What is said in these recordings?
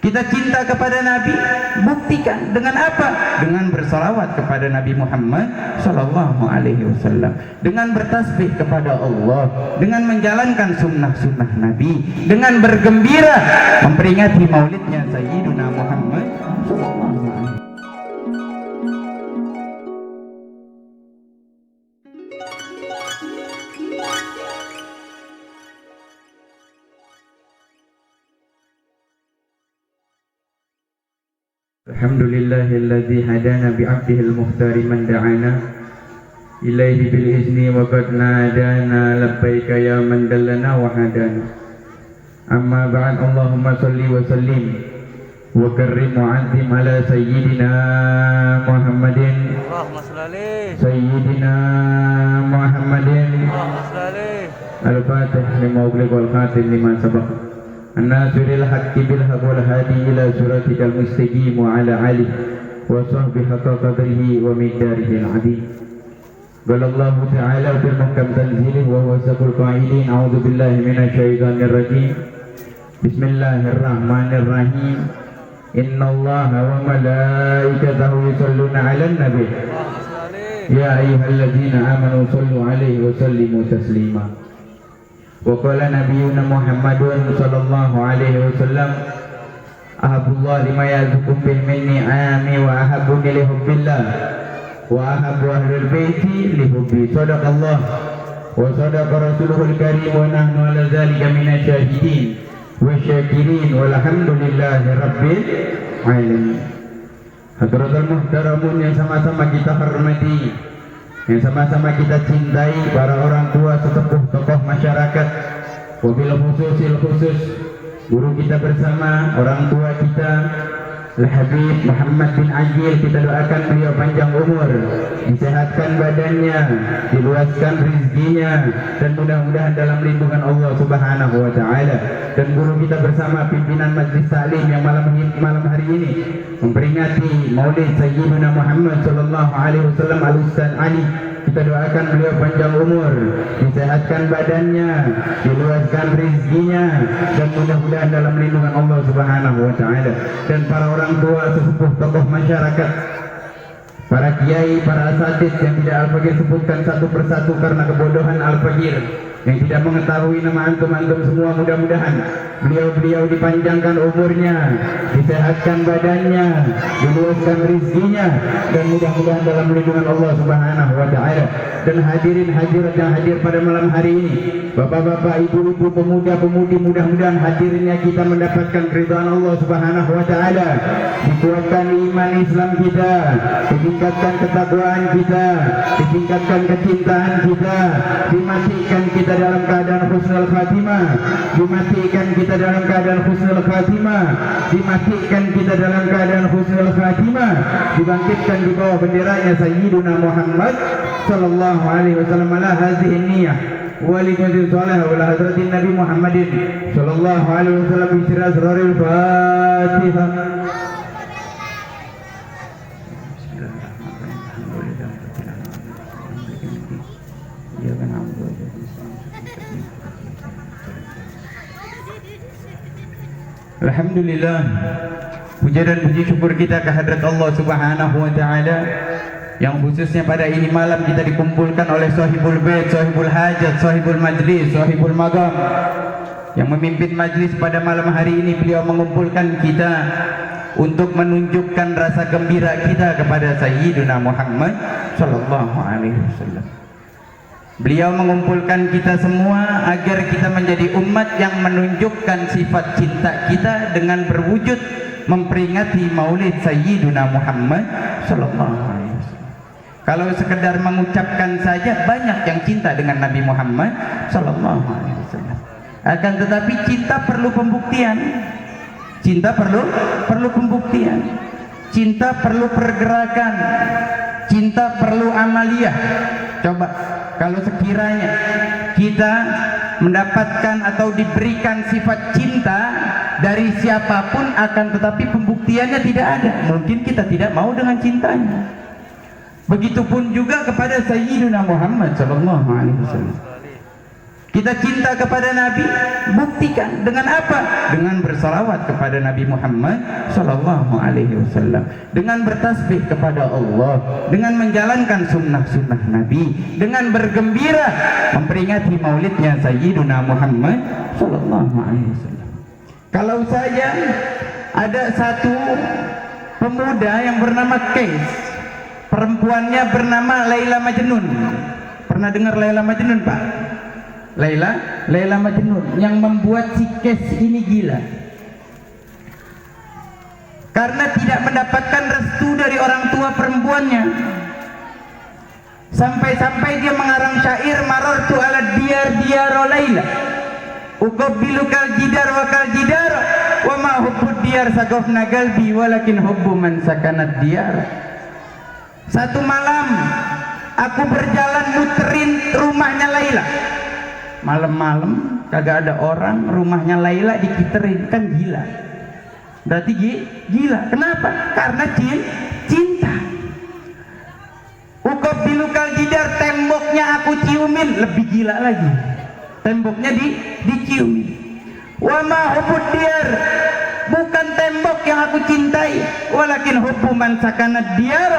Kita cinta kepada Nabi, buktikan dengan apa? Dengan bersalawat kepada Nabi Muhammad sallallahu alaihi wasallam, dengan bertasbih kepada Allah, dengan menjalankan sunnah-sunnah Nabi, dengan bergembira memperingati maulidnya Sayyiduna Muhammad sallallahu alaihi wasallam. Alhamdulillahilladzi hadana bi'abdihil muhtari man da'ana ilaihi bil izni wa qad nadana labbaika ya man dallana wa hadana. Amma ba'd, Allahumma salli wa sallim wa karrim wa azim ala sayyidina Muhammadin sayyidina Muhammadin al-fatih lima ughliqa wal khatim lima sabaq an-nasiril haqqi bil haqq wal hadi ila siratikal mustaqim wa ala alihi wa sahbihi haqqa qadrihi wa miqdarihi al-'azim. Qala Allah ta'ala fil muhkam tanzilihi wa huwa asdaqul qa'ilin. A'udzu billahi minasy syaithanir rajim. Bismillahirrahmanirrahim. Innallaha wa malaikatahu yusholluna 'alan nabi. Ya ayyuhalladzina amanu shallu 'alaihi wa sallimu taslima. Wa qala nabiyyuna Muhammadun sallallahu alaihi wasallam ahabbullah lima yazukum bil minni ami wa ahabbuni li hubbillah wa ahabbu ahlul baiti li hubbi. Sadaqallah wa sadaqa rasuluhul karim wa nahnu ala dzalika minasy syahidin wa syakirin walhamdulillahi rabbil alamin. Hadratul muhtaramun yang sama-sama kita hormati, yang sama-sama kita cintai, para orang tua, sesepuh, tokoh masyarakat, wabil khusus guru kita bersama, orang tua kita Al-Habib Muhammad bin Aqil, kita doakan beliau panjang umur, disehatkan badannya, diluaskan rezekinya, dan mudah-mudahan dalam lindungan Allah Subhanahu wa ta'ala. Dan guru kita bersama pimpinan Majlis Ta'lim yang malam hari ini memperingati Maulid Sayyidina Muhammad sallallahu alaihi wasallam, Al-Ustaz Ali, kita doakan beliau panjang umur, disehatkan badannya, diluaskan rezekinya, dan mudah-mudahan dalam lindungan Allah Subhanahu wa ta'ala. Dan para orang tua, sesepuh, tokoh masyarakat, para kiai, para asatidz yang tidak Al-Fakir sebutkan satu persatu karena kebodohan Al-Fakir, yang tidak mengetahui nama antum-antum semua, mudah-mudahan beliau-beliau dipanjangkan umurnya, disehatkan badannya, diluaskan rezekinya, dan mudah-mudahan dalam lindungan Allah Subhanahu wa ta'ala. Dan hadirin hadirat yang hadir pada malam hari ini, bapak-bapak, ibu-ibu, pemuda-pemudi, mudah-mudahan hadirnya kita mendapatkan keridhaan Allah Subhanahu wa ta'ala, dikuatkan iman Islam kita, ditingkatkan ketakwaan kita, ditingkatkan kecintaan kita, dimatikan kita dalam keadaan husnul khatimah, dimatikan kita dalam keadaan husnul khatimah, dimatikan kita dalam keadaan husnul khatimah, dibangkitkan di bawah benderanya Sayyiduna Muhammad sallallahu alaihi wasallam ala hadhihi niyyah wa li kulli salih wa la hadratin Nabi Muhammadin sallallahu alaihi wasallam bi sirri asraril Fatihah. Alhamdulillah, puja dan puji syukur kita kehadrat Allah Subhanahu wa ta'ala, yang khususnya pada ini malam kita dikumpulkan oleh sahibul bait, sahibul hajat, sahibul majlis, sahibul magam, yang memimpin majlis pada malam hari ini. Beliau mengumpulkan kita untuk menunjukkan rasa gembira kita kepada Sayyidina Muhammad sallallahu alaihi wasallam. Beliau mengumpulkan kita semua agar kita menjadi umat yang menunjukkan sifat cinta kita dengan berwujud memperingati Maulid Sayyidina Muhammad sallallahu alaihi wasallam. Kalau sekedar mengucapkan saja, banyak yang cinta dengan Nabi Muhammad sallallahu alaihi wasallam. Akan tetapi cinta perlu pembuktian. Cinta perlu pembuktian. Cinta perlu pergerakan. Cinta perlu amaliyah. Coba kalau sekiranya kita mendapatkan atau diberikan sifat cinta dari siapapun, akan tetapi pembuktiannya tidak ada, mungkin kita tidak mau dengan cintanya. Begitupun juga kepada Sayyidina Muhammad sallallahu alaihi wasallam. Kita cinta kepada Nabi, buktikan dengan apa? Dengan bersalawat kepada Nabi Muhammad sallallahu alaihi wasallam, dengan bertasbih kepada Allah, dengan menjalankan sunnah-sunnah Nabi, dengan bergembira memperingati maulidnya Sayyiduna Muhammad sallallahu alaihi wasallam. Kalau saja ada satu pemuda yang bernama Qais, perempuannya bernama Laila Majnun. Pernah dengar Laila Majnun, Pak? Laila Majnun yang membuat si Qais ini gila karena tidak mendapatkan restu dari orang tua perempuannya, sampai-sampai dia mengarang syair, marartu ala diyar Laila uqabbilu kal jidar wa kal jidar wa ma hubbud diyar sagafna galbi walakin hubbu man sakanat diyar. Satu malam aku berjalan muterin rumahnya Laila, malam-malam kagak ada orang, rumahnya Laila dikiterin, kan gila. Berarti gila. Kenapa? Karena cinta. Uqabbilu kal jidar, temboknya aku ciumin, lebih gila lagi. Temboknya diciumin. Wa ma hubbud diyar, bukan tembok yang aku cintai, walakin hubbu man sakanat diyar,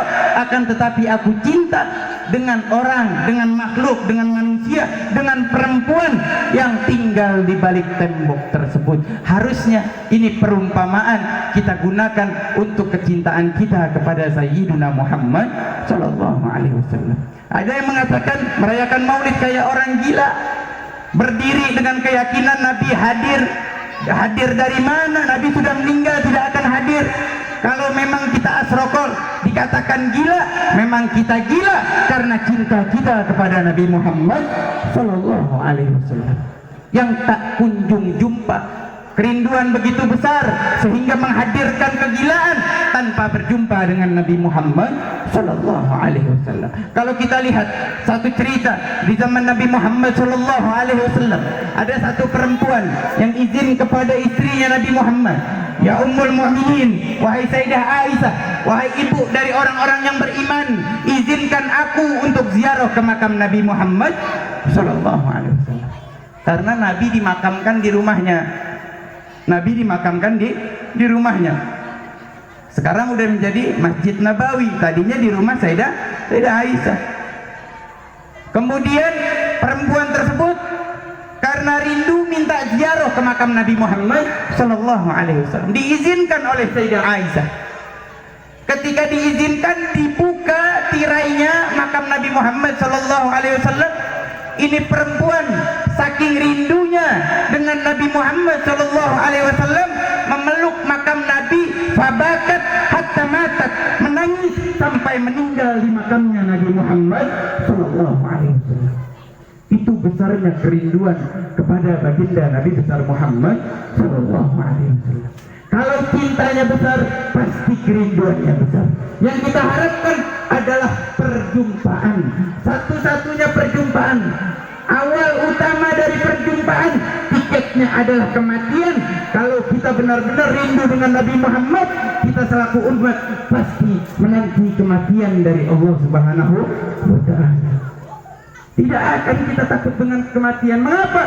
akan tetapi aku cinta dengan orang, dengan makhluk, dengan manusia, dengan perempuan yang tinggal di balik tembok tersebut. Harusnya ini perumpamaan kita gunakan untuk kecintaan kita kepada Sayyiduna Muhammad sallallahu alaihi wasallam. Ada yang mengatakan merayakan maulid kayak orang gila, berdiri dengan keyakinan Nabi hadir. Hadir dari mana? Nabi sudah meninggal, tidak akan hadir. Kalau memang kita asrokol dikatakan gila, memang kita gila karena cinta kita kepada Nabi Muhammad sallallahu alaihi wasallam yang tak kunjung jumpa. Kerinduan begitu besar sehingga menghadirkan kegilaan tanpa berjumpa dengan Nabi Muhammad sallallahu alaihi wasallam. Kalau kita lihat satu cerita di zaman Nabi Muhammad sallallahu alaihi wasallam, ada satu perempuan yang izin kepada istrinya Nabi Muhammad, "Ya Ummul Mukminin, wahai Sayyidah Aisyah, wahai ibu dari orang-orang yang beriman, izinkan aku untuk ziarah ke makam Nabi Muhammad sallallahu alaihi wasallam." Karena Nabi dimakamkan di rumahnya. Nabi dimakamkan di rumahnya. Sekarang udah menjadi Masjid Nabawi, tadinya di rumah Sayyidah Aisyah. Kemudian perempuan tersebut karena rindu minta ziarah ke makam Nabi Muhammad sallallahu alaihi wasallam, diizinkan oleh Sayyidah Aisyah. Ketika diizinkan, dibuka tirainya makam Nabi Muhammad sallallahu alaihi wasallam. Ini perempuan saking rindunya dengan Nabi Muhammad sallallahu alaihi wasallam memeluk makam Nabi, fabakat hatta matat, menangis sampai meninggal di makamnya Nabi Muhammad sallallahu alaihi wasallam. Itu besarnya kerinduan kepada baginda Nabi besar Muhammad sallallahu alaihi wasallam. Kalau cintanya besar, pasti kerinduannya besar. Yang kita harapkan adalah perjumpaan, satu-satunya perjumpaan. Awal utama dari perjumpaan, tiketnya adalah kematian. Kalau kita benar-benar rindu dengan Nabi Muhammad, kita selaku umat pasti menanti kematian dari Allah Subhanahu wa ta'ala. Tidak akan kita takut dengan kematian. Mengapa?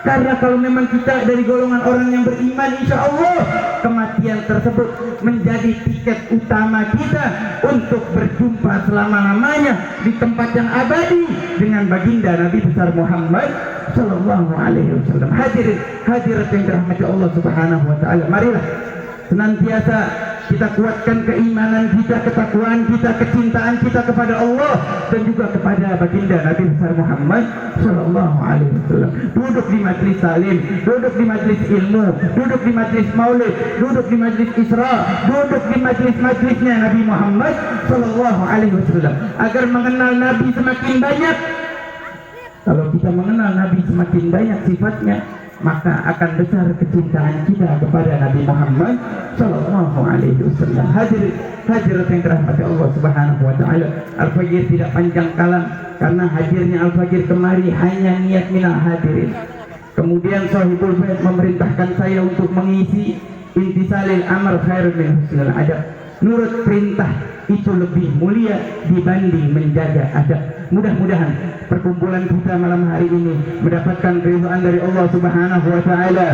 Karena kalau memang kita dari golongan orang yang beriman, insya Allah kematian tersebut menjadi tiket utama kita untuk berjumpa selama-lamanya di tempat yang abadi dengan baginda Nabi besar Muhammad sallallahu alaihi wasallam. Hadirat yang dirahmati Allah Subhanahu wa ta'ala, marilah senantiasa kita kuatkan keimanan kita, ketakwaan kita, kecintaan kita kepada Allah dan juga kepada baginda Nabi besar Muhammad sallallahu alaihi wasallam. Duduk di majlis salim, duduk di majlis ilmu, duduk di majlis maulid, duduk di majlis Isra, duduk di majlis-majlisnya Nabi Muhammad sallallahu alaihi wasallam agar mengenal Nabi semakin banyak. Kalau kita mengenal Nabi semakin banyak sifatnya, maka akan besar kecintaan kita kepada Nabi Muhammad sallallahu alaihi wasallam. Hadirat yang dirahmati Allah Subhanahu wa taala, Al-Fajr tidak panjang kalam karena hadirnya Al-Fajr kemari hanya niat minal hadirin. Kemudian Sahibul Bait memerintahkan saya untuk mengisi intisalil amr khairun min husnul adab. nurut perintah itu lebih mulia dibanding menjaga adab. Mudah-mudahan perkumpulan kita malam hari ini mendapatkan ridhaan dari Allah Subhanahu wa taala,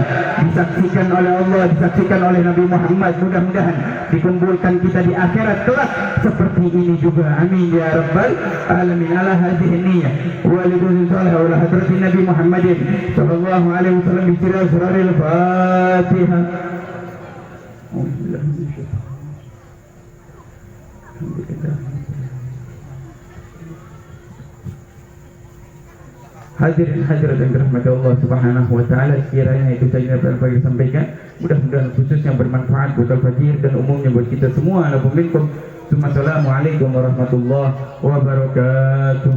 disaksikan oleh Allah, disaksikan oleh Nabi Muhammad. Mudah-mudahan dikumpulkan kita di akhirat kelak seperti ini juga. Amin ya rabbal alamin. Ala hadhihi niyyah wa lidul salih wa hadrati Nabi Muhammadin sallallahu alaihi wasallam bi sirril Fatihah. Hadirin hadirat yang dirahmati Allah Subhanahu wa taala, sekiranya itu saja yang dapat disampaikan. Mudah-mudahan khususnya bermanfaat buat al-fajir dan umumnya buat kita semua. Assalamualaikum warahmatullahi wabarakatuh.